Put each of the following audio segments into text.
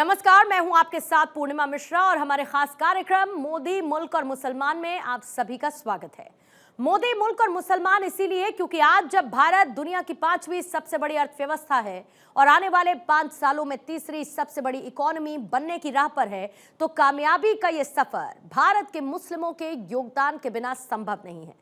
नमस्कार, मैं हूं आपके साथ पूर्णिमा मिश्रा और हमारे खास कार्यक्रम मोदी, मुल्क और मुसलमान में आप सभी का स्वागत है। मोदी, मुल्क और मुसलमान इसीलिए क्योंकि आज जब भारत दुनिया की 5वीं सबसे बड़ी अर्थव्यवस्था है और आने वाले 5 सालों में तीसरी सबसे बड़ी इकोनॉमी बनने की राह पर है, तो कामयाबी का ये सफर भारत के मुस्लिमों के योगदान के बिना संभव नहीं है।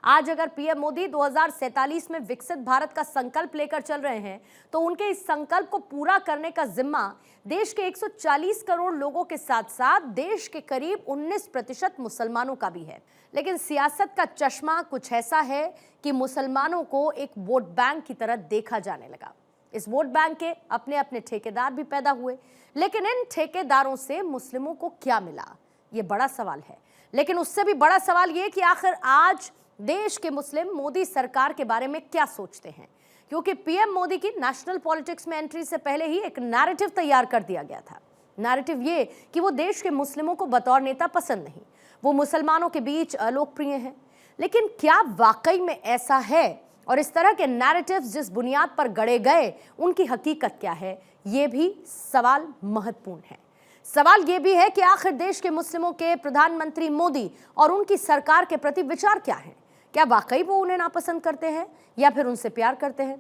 आज अगर पीएम मोदी 2047 में विकसित भारत का संकल्प लेकर चल रहे हैं, तो उनके इस संकल्प को पूरा करने का जिम्मा देश के 140 करोड़ लोगों के साथ साथ देश के करीब 19% मुसलमानों का भी है। लेकिन सियासत का चश्मा कुछ ऐसा है कि मुसलमानों को एक वोट बैंक की तरह देखा जाने लगा। इस वोट बैंक के अपने अपने ठेकेदार भी पैदा हुए, लेकिन इन ठेकेदारों से मुस्लिमों को क्या मिला, ये बड़ा सवाल है। लेकिन उससे भी बड़ा सवाल ये कि आखिर आज देश के मुस्लिम मोदी सरकार के बारे में क्या सोचते हैं, क्योंकि पीएम मोदी की नेशनल पॉलिटिक्स में एंट्री से पहले ही एक नैरेटिव तैयार कर दिया गया था। नैरेटिव ये कि वो देश के मुस्लिमों को बतौर नेता पसंद नहीं, वो मुसलमानों के बीच अलोकप्रिय हैं। लेकिन क्या वाकई में ऐसा है, और इस तरह के नैरेटिव्स जिस बुनियाद पर गढ़े गए उनकी हकीकत क्या है, ये भी सवाल महत्वपूर्ण है। सवाल ये भी है कि आखिर देश के मुस्लिमों के प्रधानमंत्री मोदी और उनकी सरकार के प्रति विचार क्या है। क्या वाकई वो उन्हें नापसंद करते हैं या फिर उनसे प्यार करते हैं?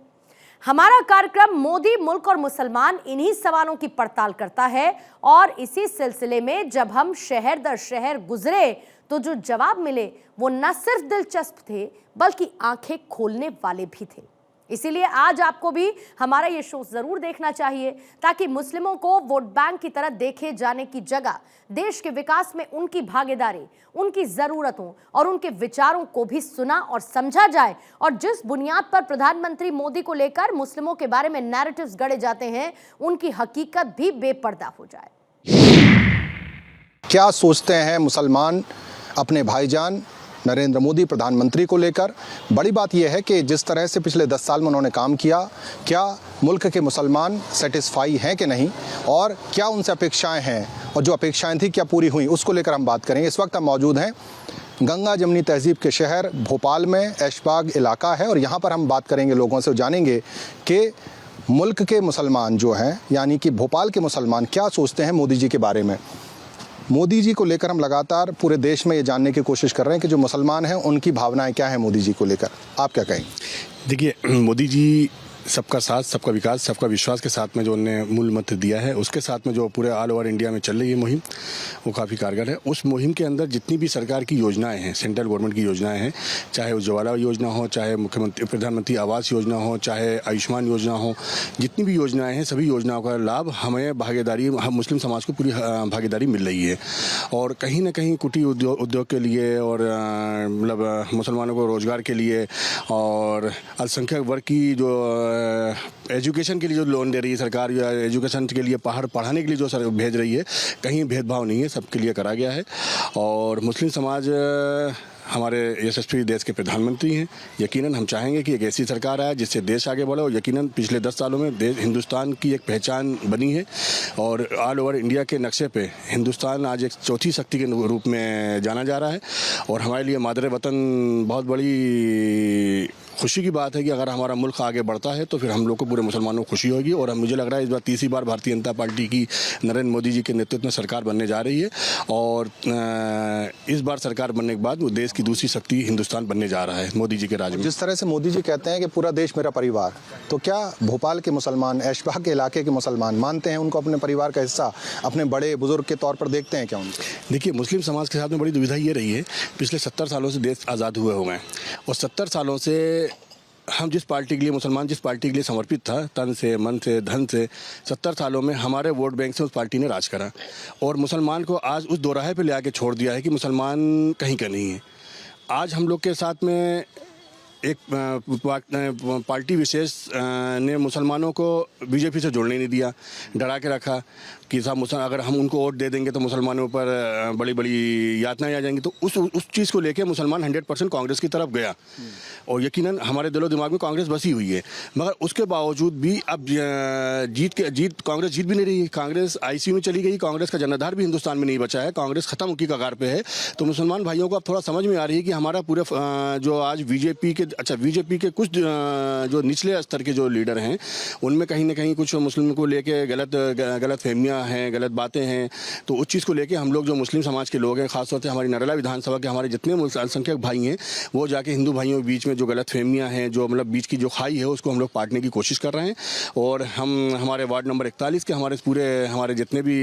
हमारा कार्यक्रम मोदी, मुल्क और मुसलमान इन्हीं सवालों की पड़ताल करता है और इसी सिलसिले में जब हम शहर दर शहर गुजरे तो जो जवाब मिले वो न सिर्फ दिलचस्प थे बल्कि आंखें खोलने वाले भी थे। इसीलिए आज आपको भी हमारा ये शो जरूर देखना चाहिए, ताकि मुस्लिमों को वोट बैंक की तरह देखे जाने की जगह देश के विकास में उनकी भागीदारी, उनकी जरूरतों और उनके विचारों को भी सुना और समझा जाए। और जिस बुनियाद पर प्रधानमंत्री मोदी को लेकर मुस्लिमों के बारे में नैरेटिव्स गढ़े जाते हैं, उनकी हकीकत भी बेपर्दा हो जाए। क्या सोचते हैं मुसलमान अपने भाईजान नरेंद्र मोदी प्रधानमंत्री को लेकर? बड़ी बात यह है कि जिस तरह से पिछले 10 साल में उन्होंने काम किया, क्या मुल्क के मुसलमान सेटिस्फाई हैं कि नहीं, और क्या उनसे अपेक्षाएं हैं, और जो अपेक्षाएं थी क्या पूरी हुई, उसको लेकर हम बात करेंगे। इस वक्त हम मौजूद हैं गंगा जमनी तहजीब के शहर भोपाल में, ऐशबाग इलाका है, और यहाँ पर हम बात करेंगे लोगों से, जानेंगे कि मुल्क के मुसलमान जो हैं, यानी कि भोपाल के मुसलमान क्या सोचते हैं मोदी जी के बारे में। मोदी जी को लेकर हम लगातार पूरे देश में ये जानने की कोशिश कर रहे हैं कि जो मुसलमान हैं उनकी भावनाएं क्या हैं मोदी जी को लेकर। आप क्या कहें? देखिए, मोदी जी सबका साथ, सबका विकास, सबका विश्वास के साथ में जो उन्होंने मूल मंत्र दिया है, उसके साथ में जो पूरे ऑल ओवर इंडिया में चल रही है मुहिम, वो काफ़ी कारगर है। उस मुहिम के अंदर जितनी भी सरकार की योजनाएं हैं, सेंट्रल गवर्नमेंट की योजनाएं हैं, चाहे उज्ज्वला योजना हो, चाहे मुख्यमंत्री प्रधानमंत्री आवास योजना हो, चाहे आयुष्मान योजना हो, जितनी भी योजनाएं हैं, सभी योजनाओं का लाभ हमें भागीदारी, हम मुस्लिम समाज को पूरी भागीदारी मिल रही है। और कहीं ना कहीं कुटीर उद्योग के लिए और मतलब मुसलमानों को रोज़गार के लिए और अल्पसंख्यक वर्ग की जो एजुकेशन के लिए जो लोन दे रही है सरकार, या एजुकेशन के लिए पढ़ाने के लिए जो सर भेज रही है, कहीं भेदभाव नहीं है, सबके लिए करा गया है। और मुस्लिम समाज हमारे यशस्वी देश के प्रधानमंत्री हैं। यकीनन हम चाहेंगे कि एक ऐसी सरकार आए जिससे देश आगे बढ़े, और यकीनन पिछले 10 सालों में हिंदुस्तान की एक पहचान बनी है और ऑल ओवर इंडिया के नक्शे पे हिंदुस्तान आज एक चौथी शक्ति के रूप में जाना जा रहा है। और हमारे लिए मादरे वतन बहुत बड़ी खुशी की बात है कि अगर हमारा मुल्क आगे बढ़ता है तो फिर हम लोग को, पूरे मुसलमानों को खुशी होगी। और मुझे लग रहा है इस बार तीसरी बार भारतीय जनता पार्टी की नरेंद्र मोदी जी के नेतृत्व में सरकार बनने जा रही है, और इस बार सरकार बनने के बाद वो देश की दूसरी शक्ति हिंदुस्तान बनने जा रहा है मोदी जी के राज में। जिस तरह से मोदी जी कहते हैं कि पूरा देश मेरा परिवार, तो क्या भोपाल के मुसलमान, ऐशबाग के इलाके के मुसलमान मानते हैं उनको अपने परिवार का हिस्सा, अपने बड़े बुजुर्ग के तौर पर देखते हैं क्या उनको? देखिए, मुस्लिम समाज के साथ में बड़ी दुविधा ये रही है, पिछले 70 सालों से देश आज़ाद हुए हैं, और 70 सालों से हम जिस पार्टी के लिए, मुसलमान जिस पार्टी के लिए समर्पित था, तन से, मन से, धन से, 70 सालों में हमारे वोट बैंक से उस पार्टी ने राज करा, और मुसलमान को आज उस दोराहे पे ले आके छोड़ दिया है कि मुसलमान कहीं का नहीं है। आज हम लोग के साथ में एक पार्टी विशेष ने मुसलमानों को बीजेपी से जोड़ने नहीं दिया, डरा के रखा कि साहब अगर हम उनको वोट दे देंगे तो मुसलमानों पर बड़ी बड़ी यातनाएं आ जाएंगी। तो उस चीज़ को लेके मुसलमान 100% कांग्रेस की तरफ गया, और यकीनन हमारे दिलो दिमाग में कांग्रेस बसी हुई है। मगर उसके बावजूद भी अब कांग्रेस जीत भी नहीं रही है। कांग्रेस आईसीयू में चली गई, कांग्रेस का जनाधार भी हिंदुस्तान में नहीं बचा है, कांग्रेस खत्म की कगार पे है। तो मुसलमान भाइयों को अब थोड़ा समझ में आ रही है कि हमारा पूरे जो आज बीजेपी के अच्छा बीजेपी के कुछ जो निचले स्तर के जो लीडर हैं उनमें कहीं ना कहीं कुछ मुस्लिम को लेके गलत फहमियाँ हैं, गलत बातें हैं। तो उस चीज़ को लेके हम लोग जो मुस्लिम समाज के लोग हैं, खासतौर से हमारी नरेला विधानसभा के हमारे जितने अल्पसंख्यक भाई हैं, वो जाके हिंदू भाइयों के बीच में जो गलत फहमियाँ हैं, जो मतलब बीच की जो खाई है, उसको हम लोग पाटने की कोशिश कर रहे हैं। और हम हमारे वार्ड नंबर 41 के हमारे जितने भी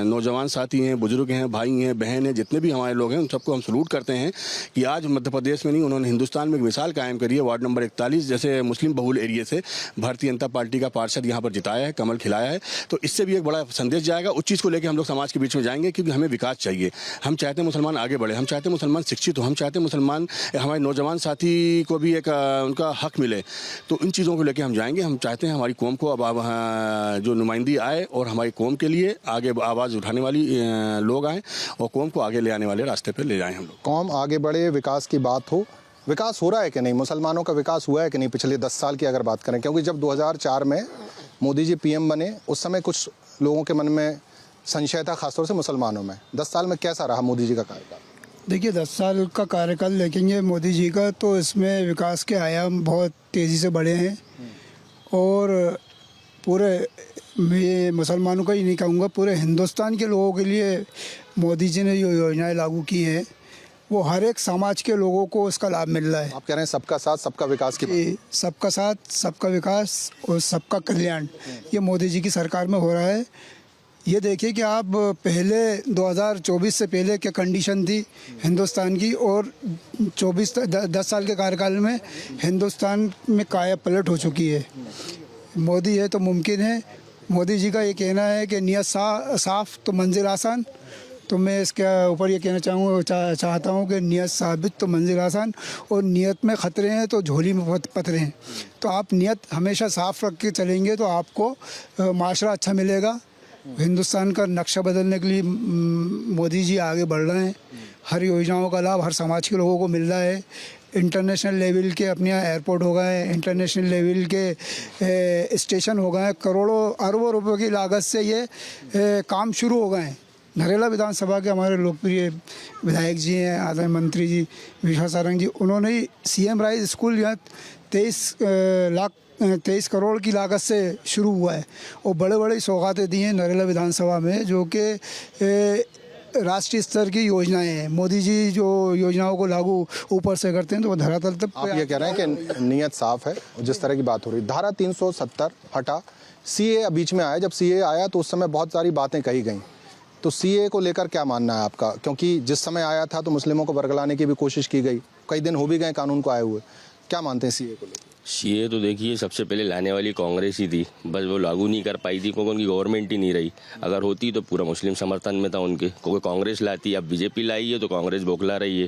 नौजवान साथी हैं, बुजुर्ग हैं, भाई हैं, बहन हैं, जितने भी हमारे लोग हैं, उन सबको हम सलूट करते हैं कि आज मध्य प्रदेश में नहीं, उन्होंने हिंदुस्तान में एक मिसाल कायम करी है। वार्ड नंबर 41 जैसे मुस्लिम बहुल एरिया से भारतीय जनता पार्टी का पार्षद यहाँ पर जिताया है, कमल खिलाया है। तो इससे भी एक बड़ा संदेश जाएगा। उस चीज़ को लेकर हम लोग समाज के बीच में जाएंगे, क्योंकि हमें विकास चाहिए। हम चाहते हैं मुसलमान आगे बढ़े, हम चाहते हैं मुसलमान शिक्षित हो, हम चाहते हैं मुसलमान हमारे नौजवान साथी को भी एक उनका हक मिले। तो इन चीज़ों को लेकर हम जाएंगे। हम चाहते हैं हमारी कौम को अब जो नुमाइंदी आए और हमारी कौम के लिए आगे आवाज़ उठाने वाली लोग आएँ और कौम को आगे ले आने वाले रास्ते पर ले जाएँ हम लोग। कौम आगे बढ़े, विकास की बात हो। विकास हो रहा है कि नहीं, मुसलमानों का विकास हुआ है कि नहीं पिछले 10 साल की अगर बात करें? क्योंकि जब 2004 में मोदी जी पीएम बने, उस समय कुछ लोगों के मन में संशय था, खासतौर से मुसलमानों में। 10 साल में कैसा रहा मोदी जी का कार्यकाल? देखिए 10 साल का कार्यकाल देखेंगे मोदी जी का, तो इसमें विकास के आयाम बहुत तेज़ी से बढ़े हैं। और पूरे मैं मुसलमानों का ही नहीं कहूँगा, पूरे हिंदुस्तान के लोगों के लिए मोदी जी ने जो योजनाएं लागू की हैं, वो हर एक समाज के लोगों को उसका लाभ मिल रहा है। आप कह रहे हैं सबका साथ सबका विकास की बात। सबका साथ सबका विकास और सबका कल्याण, ये मोदी जी की सरकार में हो रहा है। ये देखिए कि आप पहले 2024 से पहले क्या कंडीशन थी हिंदुस्तान की, और 10 साल के कार्यकाल में हिंदुस्तान में काया पलट हो चुकी है। मोदी है तो मुमकिन है। मोदी जी का ये कहना है कि नियत साफ तो मंजिल आसान। तो मैं इसके ऊपर ये कहना चाहता हूँ कि नियत साबित तो मंजिल आसान, और नियत में ख़तरे हैं तो झोली में पत्थरे हैं। तो आप नियत हमेशा साफ़ रख के चलेंगे तो आपको माशरा अच्छा मिलेगा। हिंदुस्तान का नक्शा बदलने के लिए मोदी जी आगे बढ़ रहे हैं। हर योजनाओं का लाभ हर समाज के लोगों को मिल रहा है। इंटरनेशनल लेवल के अपने यहाँ एयरपोर्ट हो गए हैं, इंटरनेशनल लेवल के स्टेशन हो गए हैं। करोड़ों अरबों रुपए की लागत से ये काम शुरू हो गए हैं। नरेला विधानसभा के हमारे लोकप्रिय विधायक जी हैं, आदरणीय मंत्री जी विश्वास सारंग जी, उन्होंने ही CM राइज स्कूल यहाँ 23 करोड़ की लागत से शुरू हुआ है, और बड़े बड़े सौगातें दी हैं नरेला विधानसभा में, जो कि राष्ट्रीय स्तर की योजनाएं हैं। मोदी जी जो योजनाओं को लागू ऊपर से करते हैं तो वो धरातल तक। आप ये कह रहे हैं कि नीयत साफ है। जिस तरह की बात हो रही, धारा 370 हटा, CA बीच में आया। जब CA आया तो उस समय बहुत सारी बातें कही गई। तो CA को लेकर क्या मानना है आपका? क्योंकि जिस समय आया था तो मुस्लिमों को बरगलाने की भी कोशिश की गई, कई दिन हो भी गए कानून को आए हुए। क्या मानते हैं CA को लेकर? CA तो देखिए सबसे पहले लाने वाली कांग्रेस ही थी, बस वो लागू नहीं कर पाई थी क्योंकि उनकी गवर्नमेंट ही नहीं रही। अगर होती तो पूरा मुस्लिम समर्थन में था उनके, क्योंकि कांग्रेस लाती। अब बीजेपी लाई है तो कांग्रेस बौखला रही है,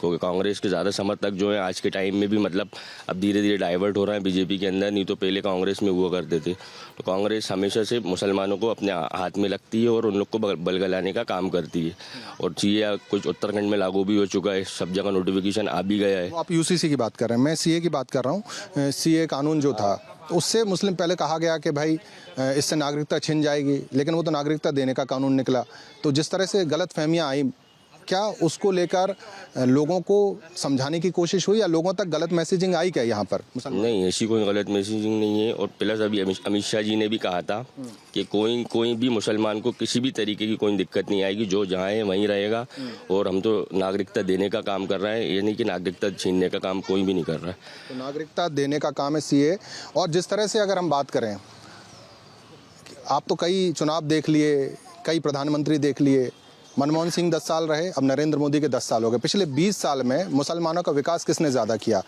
क्योंकि कांग्रेस के ज़्यादा समर्थक जो हैं आज के टाइम में भी मतलब अब धीरे धीरे डाइवर्ट हो रहे हैं बीजेपी के अंदर। नहीं तो पहले कांग्रेस में हुआ करते थे। तो कांग्रेस हमेशा से मुसलमानों को अपने हाथ में लगती है और उन लोग को बलगलाने का काम करती है। और CA कुछ उत्तराखंड में लागू भी हो चुका है, सब जगह नोटिफिकेशन आ भी गया है। आप UCC की बात कर रहे हैं, मैं CA की बात कर रहा हूँ। CA कानून जो था उससे मुस्लिम पहले कहा गया कि भाई इससे नागरिकता छिन जाएगी, लेकिन वो तो नागरिकता देने का कानून निकला। तो जिस तरह से गलत फहमियाँ आई, क्या उसको लेकर लोगों को समझाने की कोशिश हुई या लोगों तक गलत मैसेजिंग आई क्या यहाँ पर? नहीं, ऐसी कोई गलत मैसेजिंग नहीं है। और प्लस अभी अमित शाह जी ने भी कहा था कि कोई भी मुसलमान को किसी भी तरीके की कोई दिक्कत नहीं आएगी, जो जहाँ है वहीं रहेगा। और हम तो नागरिकता देने का काम कर रहे हैं, ये नहीं कि नागरिकता छीनने का काम कोई भी नहीं कर रहा है। तो नागरिकता देने का काम है CA। और जिस तरह से अगर हम बात करें, आप तो कई चुनाव देख लिए, कई प्रधानमंत्री देख लिए। मनमोहन सिंह 10 साल रहे, अब नरेंद्र मोदी के 10 साल हो गए। पिछले 20 साल में मुसलमानों का विकास किसने ज़्यादा किया?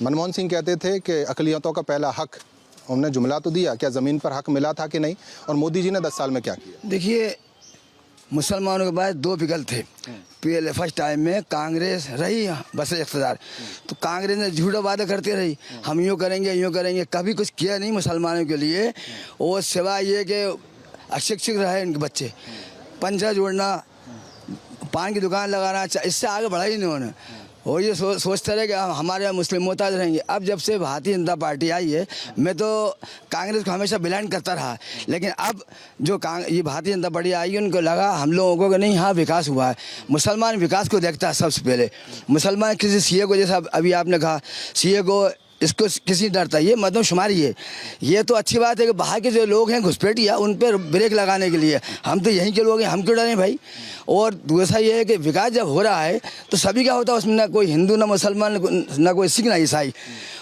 मनमोहन सिंह कहते थे कि अक़लियतों का पहला हक, उन्होंने जुमला तो दिया, क्या ज़मीन पर हक मिला था कि नहीं? और मोदी जी ने 10 साल में क्या किया? देखिए, मुसलमानों के पास 2 विकल्प थे। पहले फर्स्ट टाइम में कांग्रेस रही बस इक़्तिदार, तो कांग्रेस ने झूठा वादा करती रही, हम यूँ करेंगे, कभी कुछ किया नहीं मुसलमानों के लिए। और सिवाय ये कि अशिक्षित रहे उनके बच्चे, पंजा जोड़ना, पान की दुकान लगाना, इससे आगे बढ़ा ही नहीं उन्होंने। और ये सोचते रहे कि हमारे यहाँ मुस्लिम मोहताज रहेंगे। अब जब से भारतीय जनता पार्टी आई है, मैं तो कांग्रेस को हमेशा बिलाइंड करता रहा, लेकिन अब जो ये भारतीय जनता पार्टी आई है, उनको लगा हम लोगों को कि नहीं, हाँ विकास हुआ है। मुसलमान विकास को देखता है सबसे पहले। मुसलमान किसी सीए को, जैसा अभी आपने कहा सीए को, इसको किसी डरता है, ये मर्दमशुमारी है। ये तो अच्छी बात है कि बाहर के जो लोग हैं घुसपैठिया, उन पर ब्रेक लगाने के लिए। हम तो यहीं के लोग हैं, हम क्यों डरें भाई। और दूसरा ये है कि विकास जब हो रहा है तो सभी का होता है, उसमें ना कोई हिंदू, ना मुसलमान, ना कोई सिख, ना ईसाई।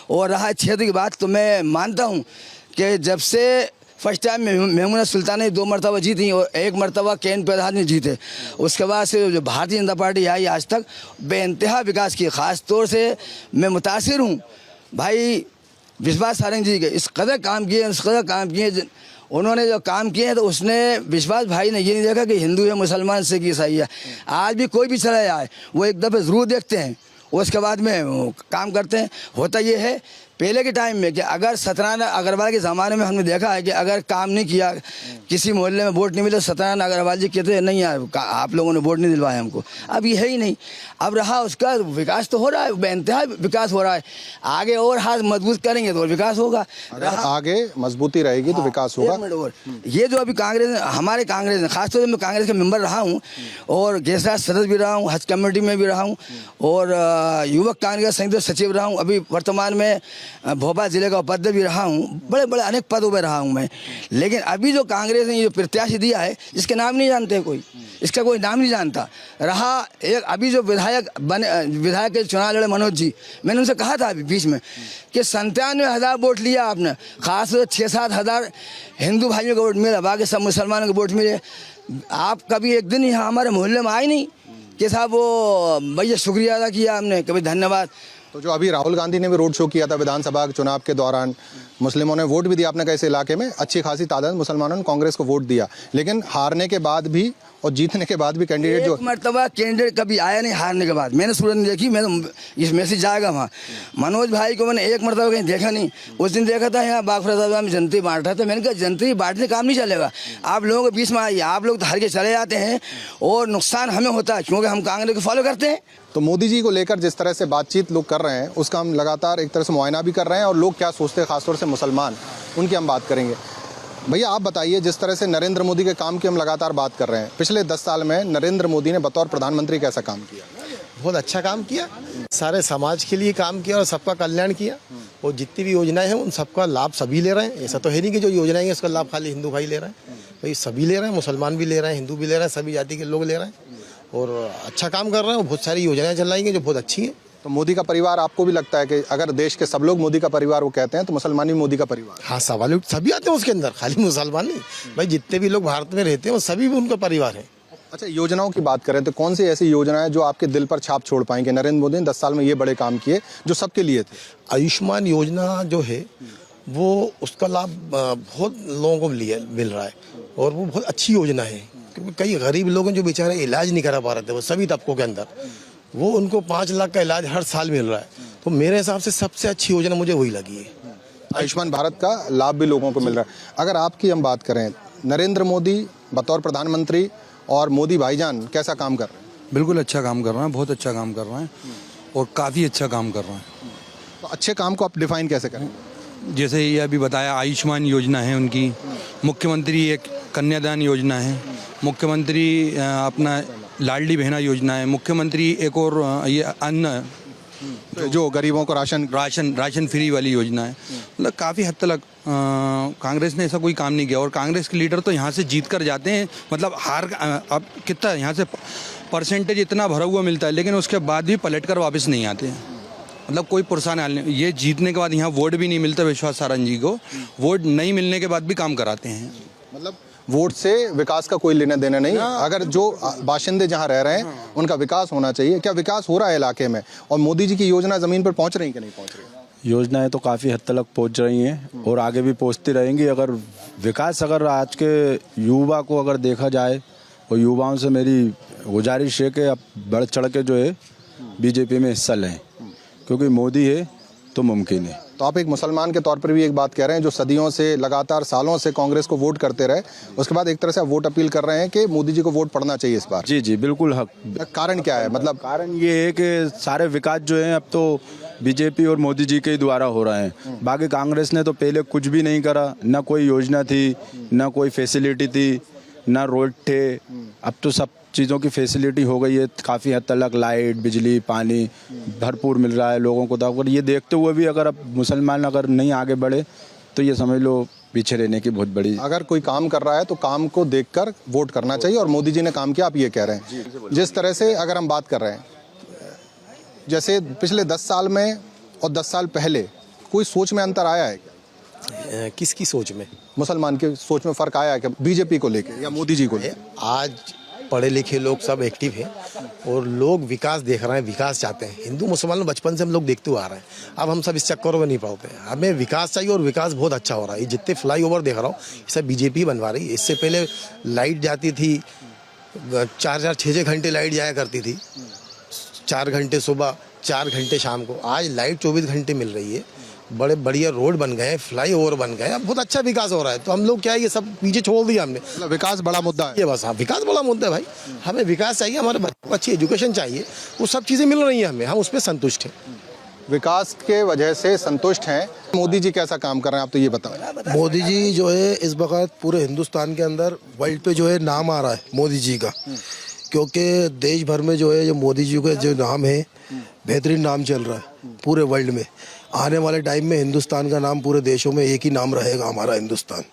और रहा क्षेत्र की बात, तो मैं मानता हूँ कि जब से फर्स्ट टाइम मेमुना सुल्तान ने 2 मरतबा जीती और 1 मरतबा कैन प्रधान ने जीते, उसके बाद से जो भारतीय जनता पार्टी आई आज तक बेइंतहा विकास की। ख़ास तौर से मैं मुतासिर हूँ भाई विश्वास सारंग जी के, इस कदर काम किए उन्होंने जो काम किए हैं, तो उसने विश्वास भाई ने ये नहीं देखा कि हिंदू है, मुसलमान, सिख, ईसाई है। आज भी कोई भी चला जाए वो एक दफ़े ज़रूर देखते हैं, उसके बाद में काम करते हैं। होता ये है पहले के टाइम में कि अगर सत्यनारायण अग्रवाल के ज़माने में हमने देखा है कि अगर काम नहीं किया, किसी मोहल्ले में वोट नहीं मिले, सत्यनारायण अग्रवाल जी कहते हैं नहीं यार आप लोगों ने वोट नहीं दिलवाया हमको। अब ये है ही नहीं। अब रहा उसका विकास तो हो रहा है, बेइंतहा विकास हो रहा है। आगे और हाथ मजबूत करेंगे तो विकास होगा। आगे मजबूती रहेगी तो विकास होगा। और ये जो अभी हमारे कांग्रेस ने, खासतौर से मैं कांग्रेस का मेंबर रहा हूँ और गैस राज सदस्य भी रहा हूँ, हज कमेटी में भी रहा हूँ और युवक कांग्रेस संयुक्त सचिव रहा हूँ। अभी वर्तमान में भोपाल जिले का उपाध्यक्ष भी रहा हूँ। बड़े बड़े अनेक पदों पर रहा हूँ मैं। लेकिन अभी जो कांग्रेस ने जो प्रत्याशी दिया है, इसके नाम नहीं जानते कोई, इसका कोई नाम नहीं जानता। रहा एक अभी जो विधायक के चुनाव लड़े मनोज जी, मैंने उनसे कहा था अभी बीच में कि 97,000 वोट लिया आपने, खास 6-7 हज़ार हिंदू भाइयों को वोट मिला, बाकी सब मुसलमानों को वोट मिले। आप कभी एक दिन यहाँ हमारे मोहल्ले में आए नहीं कि साहब वो भैया शुक्रिया अदा किया हमने, कभी धन्यवाद। तो जो अभी राहुल गांधी ने भी रोड शो किया था विधानसभा चुनाव के दौरान, मुस्लिमों ने वोट भी दिया। आपने कैसे इलाके में अच्छी खासी तादाद मुसलमानों ने कांग्रेस को वोट दिया, लेकिन हारने के बाद भी और जीतने के बाद भी कैंडिडेट जो मरतबा कैंडिडेट कभी आया नहीं हारने के बाद। मैंने सूरत नहीं देखी, मैं इस मैसेज जाएगा वहाँ। मनोज भाई को मैंने 1 मरतबा कहीं देखा नहीं। उस दिन देखा था यहाँ बागफराबाद में जनता बांट रहा था। मैंने कहा जनता बांटने काम नहीं चलेगा, आप लोगों के बीच में आइए। आप लोग तो हर के चले जाते हैं और नुकसान हमें होता है क्योंकि हम कांग्रेस को फॉलो करते हैं। तो मोदी जी को लेकर जिस तरह से बातचीत लोग कर रहे हैं, उसका हम लगातार एक तरह से मुआयना भी कर रहे हैं और लोग क्या सोचते हैं, खासतौर से मुसलमान, उनकी हम बात करेंगे। भैया आप बताइए, जिस तरह से नरेंद्र मोदी के काम की हम लगातार बात कर रहे हैं, पिछले 10 साल में नरेंद्र मोदी ने बतौर प्रधानमंत्री कैसा काम किया? बहुत अच्छा काम किया, सारे समाज के लिए काम किया और सबका कल्याण किया। और जितनी भी योजनाएं हैं उन सबका लाभ सभी ले रहे हैं। ऐसा तो है नहीं कि जो योजनाएं हैं उसका लाभ खाली हिंदू भाई ले रहे हैं, भाई सभी ले रहे हैं, मुसलमान भी ले रहे हैं, हिंदू भी ले रहे हैं, सभी जाति के लोग ले रहे हैं और अच्छा काम कर रहे हैं। बहुत सारी योजनाएं चलाएंगे जो बहुत अच्छी हैं। तो मोदी का परिवार आपको भी लगता है कि अगर देश के सब लोग मोदी का परिवार वो कहते हैं तो मुसलमान भी मोदी का परिवार? हाँ, सवाल सभी आते हैं उसके अंदर, खाली मुसलमान नहीं भाई, जितने भी लोग भारत में रहते हैं वो सभी भी उनका परिवार है। अच्छा, योजनाओं की बात करें तो कौन सी ऐसी योजनाएं जो आपके दिल पर छाप छोड़ पाएंगे? नरेंद्र मोदी ने 10 साल में ये बड़े काम किए जो सबके लिए थे। आयुष्मान योजना जो है वो उसका लाभ बहुत लोगों को मिल रहा है और वो बहुत अच्छी योजना है, क्योंकि कई गरीब लोग हैं जो बेचारे इलाज नहीं करा पा रहे थे, वो सभी तबकों के अंदर, वो उनको 5 लाख का इलाज हर साल मिल रहा है। तो मेरे हिसाब से सबसे अच्छी योजना मुझे वही लगी है। आयुष्मान भारत का लाभ भी लोगों को मिल रहा है। अगर आपकी हम बात करें, नरेंद्र मोदी बतौर प्रधानमंत्री और मोदी भाईजान कैसा काम कर रहे हैं? बिल्कुल अच्छा काम कर रहे हैं, बहुत अच्छा काम कर रहे हैं और काफ़ी अच्छा काम कर रहे हैं। तो अच्छे काम को आप डिफाइन कैसे करें? जैसे ये अभी बताया, आयुष्मान योजना है उनकी, मुख्यमंत्री एक कन्यादान योजना है, मुख्यमंत्री अपना लाडली बहना योजना है, मुख्यमंत्री एक और ये अन्न जो गरीबों को राशन फ्री वाली योजना है। मतलब काफ़ी हद तक कांग्रेस ने ऐसा कोई काम नहीं किया और कांग्रेस के लीडर तो यहाँ से जीत कर जाते हैं। मतलब अब कितना यहाँ से परसेंटेज इतना भरा हुआ मिलता है, लेकिन उसके बाद भी पलट कर वापस नहीं आते हैं। मतलब कोई परेशान हाल नहीं। ये जीतने के बाद यहाँ वोट भी नहीं मिलता विश्वास सारंग जी को, वोट नहीं मिलने के बाद भी काम कराते हैं। मतलब वोट से विकास का कोई लेना देना नहीं, अगर जो बाशिंदे जहाँ रह रहे हैं उनका विकास होना चाहिए। क्या विकास हो रहा है इलाके में और मोदी जी की योजना ज़मीन पर पहुँच रही कि नहीं पहुँच रही? योजनाएं तो काफ़ी हद तक पहुँच रही हैं और आगे भी पहुँचती रहेंगी। अगर विकास, अगर आज के युवा को अगर देखा जाए, और युवाओं से मेरी गुजारिश है कि अब बढ़ चढ़ के जो है बीजेपी में हिस्सा लें, क्योंकि मोदी है तो मुमकिन है। तो आप एक मुसलमान के तौर पर भी एक बात कह रहे हैं, जो सदियों से लगातार सालों से कांग्रेस को वोट करते रहे, उसके बाद एक तरह से आप वोट अपील कर रहे हैं कि मोदी जी को वोट पड़ना चाहिए इस बार। जी जी बिल्कुल हक। कारण क्या है? मतलब कारण ये है कि सारे विकास जो है अब तो बीजेपी और मोदी जी के ही द्वारा हो रहे हैं। बाकी कांग्रेस ने तो पहले कुछ भी नहीं करा, ना कोई योजना थी, ना कोई फैसिलिटी थी, ना रोड थे। अब तो सब चीज़ों की फैसिलिटी हो गई है, काफ़ी हद तक लाइट, बिजली, पानी भरपूर मिल रहा है लोगों को। तो अगर ये देखते हुए भी अगर अब मुसलमान अगर नहीं आगे बढ़े तो ये समझ लो पीछे रहने की बहुत बड़ी। अगर कोई काम कर रहा है तो काम को देखकर वोट करना चाहिए, और मोदी जी ने काम किया, आप ये कह रहे हैं। जिस तरह से अगर हम बात कर रहे हैं, जैसे पिछले 10 साल में और 10 साल पहले कोई सोच में अंतर आया है क्या? किसकी सोच में? मुसलमान की सोच में फर्क आया है क्या बीजेपी को लेके या मोदी जी को लेके? आज पढ़े लिखे लोग सब एक्टिव हैं और लोग विकास देख रहे हैं, विकास चाहते हैं। हिंदू मुसलमान बचपन से हम लोग देखते हुए आ रहे हैं, अब हम सब इस चक्करों में नहीं पड़ते। हमें विकास चाहिए और विकास बहुत अच्छा हो रहा है। ये जितने फ्लाईओवर देख रहा हूँ ये सब बीजेपी बनवा रही है। इससे पहले लाइट जाती थी 4-4, 6-6 घंटे लाइट जाया करती थी, 4 घंटे सुबह, 4 घंटे शाम को। आज लाइट 24 घंटे मिल रही है, बड़े बढ़िया रोड बन गए, फ्लाईओवर बन गए, अब बहुत अच्छा विकास हो रहा है। तो हम लोग क्या है, ये सब पीछे छोड़ दिया हमने। मतलब विकास बड़ा मुद्दा है ये बस, हाँ विकास बड़ा मुद्दा है भाई। हमें विकास चाहिए, हमारे बच्चों को अच्छी एजुकेशन चाहिए, वो सब चीज़ें मिल रही हैं हमें, हम उस पर संतुष्ट हैं। विकास के वजह से संतुष्ट हैं। मोदी जी कैसा काम कर रहे हैं आप तो ये बताओ। मोदी जी जो है इस वक्त पूरे हिंदुस्तान के अंदर वर्ल्ड पे जो है नाम आ रहा है मोदी जी का, क्योंकि देश भर में जो है जो मोदी जी का जो नाम है बेहतरीन नाम चल रहा है पूरे वर्ल्ड में। आने वाले टाइम में हिंदुस्तान का नाम पूरे देशों में एक ही नाम रहेगा, हमारा हिंदुस्तान,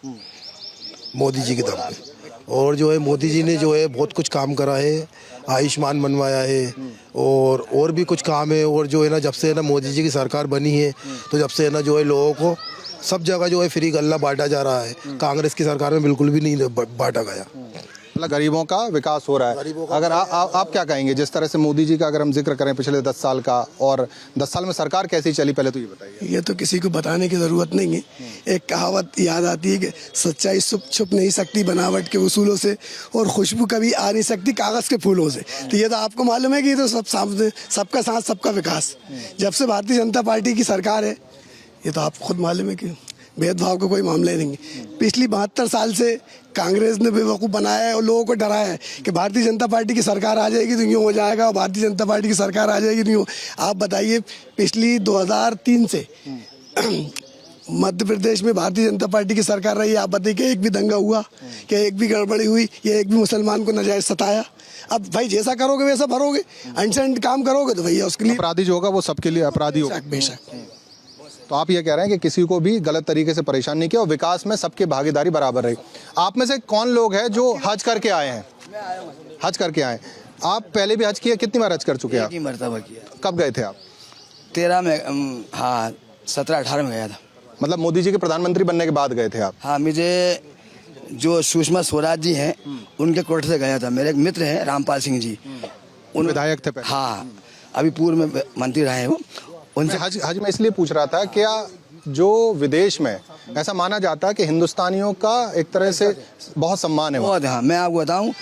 मोदी जी के दम पे। और जो है मोदी जी ने जो है बहुत कुछ काम करा है, आयुष्मान बनवाया है और भी कुछ काम है। और जो है ना, जब से है ना मोदी जी की सरकार बनी है तो जब से है ना जो है लोगों को सब जगह जो है फ्री गल्ला बांटा जा रहा है। कांग्रेस की सरकार में बिल्कुल भी नहीं बांटा गया। मतलब गरीबों का विकास हो रहा है। अगर आप क्या कहेंगे, जिस तरह से मोदी जी का अगर हम जिक्र करें पिछले 10 साल का, और 10 साल में सरकार कैसी चली, पहले तो ये बताइए। ये तो किसी को बताने की ज़रूरत नहीं है। एक कहावत याद आती है कि सच्चाई छुप नहीं सकती बनावट के उसूलों से, और खुशबू कभी आ नहीं सकती कागज़ के फूलों से। तो ये तो आपको मालूम है कि ये तो सबका साथ सबका विकास। जब से भारतीय जनता पार्टी की सरकार है, ये तो आपको खुद मालूम है कि भेदभाव का कोई मामला ही नहीं है। पिछली 72 साल से कांग्रेस ने बेवकूफ़ बनाया है और लोगों को डराया है कि भारतीय जनता पार्टी की सरकार आ जाएगी तो यूँ हो जाएगा, और भारतीय जनता पार्टी की सरकार आ जाएगी तो यूँ। आप बताइए, पिछली 2003 से मध्य प्रदेश में भारतीय जनता पार्टी की सरकार रही है, आप बताइए कि एक भी दंगा हुआ, कि एक भी गड़बड़ी हुई, या एक भी मुसलमान को नाजायज़ सताया? अब भाई जैसा करोगे वैसा भरोगे, अनसेंट काम करोगे तो भैया उसके लिए अपराधी जो होगा वो सबके लिए अपराधी होगा। बेशक। तो आप ये कह रहे हैं कि किसी को भी गलत तरीके से परेशान नहीं किया और विकास में सबकी भागीदारी बराबर रही। आप में से कौन लोग हैं जो हज करके आए हैं? हज करके आए। आप पहले भी हज किया? कितनी बार हज कर चुके हैं? एक ही मरतबा किया। कब गए थे आप? 13 में, हाँ 17-18 में गया था। मतलब मोदी जी के प्रधानमंत्री बनने के बाद गए थे आप? हाँ, मुझे जो सुषमा स्वराज जी हैं उनके कोर्ट से गया था। मेरे एक मित्र हैं रामपाल सिंह जी, उन विधायक थे पहले? हाँ, अभी पूर्व में मंत्री रहे हैं वो। उनसे हज में इसलिए पूछ रहा था, क्या जो विदेश में ऐसा माना जाता है कि हिंदुस्तानियों का एक तरह से बहुत सम्मान है? बहुत। हाँ, मैं आपको बताऊं,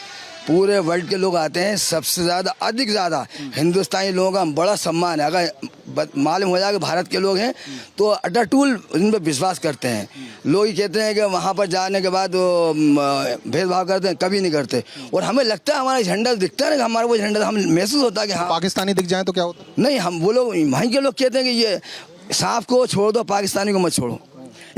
पूरे वर्ल्ड के लोग आते हैं, सबसे ज़्यादा अधिक ज़्यादा हिंदुस्तानी लोगों का बड़ा सम्मान है। अगर मालूम हो जाए कि भारत के लोग हैं तो अटूट इन पर विश्वास करते हैं। लोग ही कहते हैं कि वहाँ पर जाने के बाद वो भेदभाव करते हैं, कभी नहीं करते। और हमें लगता है, हमारा झंडा दिखता है ना, हमारा वो झंडा हम महसूस होता है कि हाँ पाकिस्तानी दिख जाए तो क्या होता? नहीं, हम वो लोग वहीं के लोग कहते हैं कि ये सांप को छोड़ दो, पाकिस्तानी को मत छोड़ो।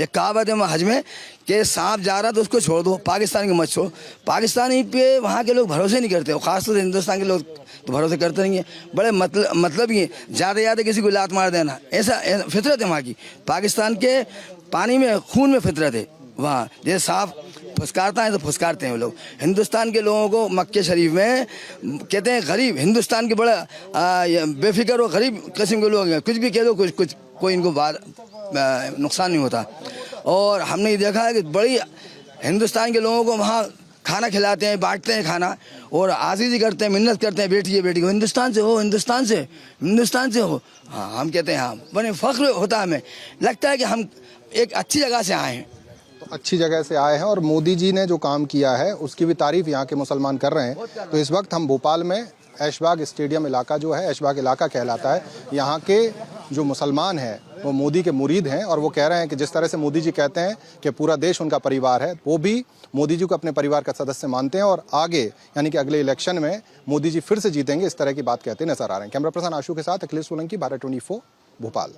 एक कहावत है हज में कि सांप जा रहा तो उसको छोड़ दो, पाकिस्तानी को मत छोड़ो। पाकिस्तानी पे वहाँ के लोग भरोसे नहीं करते, और ख़ासतौर से हिंदुस्तान के लोग तो भरोसे करते नहीं हैं। बड़े मतलब ये ज़्यादा किसी को लात मार देना, ऐसा फितरत है वहाँ की। पाकिस्तान के पानी में, खून में फितरत है वहाँ। जैसे सांप फुसकारता है तो फुसकारते हैं वो लोग। हिंदुस्तान के लोगों को मक्के शरीफ में कहते हैं गरीब, हिंदुस्तान के बड़ा बेफिक्र और गरीब किस्म के लोग हैं। कुछ भी कह दो, कुछ कोई इनको नुकसान नहीं होता। और हमने ये देखा है कि बड़ी हिंदुस्तान के लोगों को वहाँ खाना खिलाते हैं, बांटते हैं खाना, और आजीज़ी करते हैं, मिन्नत करते हैं, बेटी को हिंदुस्तान से हो, हिंदुस्तान से हो। हाँ, हम कहते हैं हाँ, बड़े फ़ख्र होता है, हमें लगता है कि हम एक अच्छी जगह से आए हैं। अच्छी जगह से आए हैं और मोदी जी ने जो काम किया है उसकी भी तारीफ यहाँ के मुसलमान कर रहे हैं। तो इस वक्त हम भोपाल में ऐशबाग स्टेडियम इलाका जो है, ऐशबाग इलाका कहलाता है, यहाँ के जो मुसलमान हैं वो मोदी के मुरीद हैं और वो कह रहे हैं कि जिस तरह से मोदी जी कहते हैं कि पूरा देश उनका परिवार है, वो भी मोदी जी को अपने परिवार का सदस्य मानते हैं और आगे यानी कि अगले इलेक्शन में मोदी जी फिर से जीतेंगे, इस तरह की बात कहते नजर आ रहे हैं। कैमरा पर्सन आशु के साथ अखिलेश सोलंकी, भारत 24 भोपाल।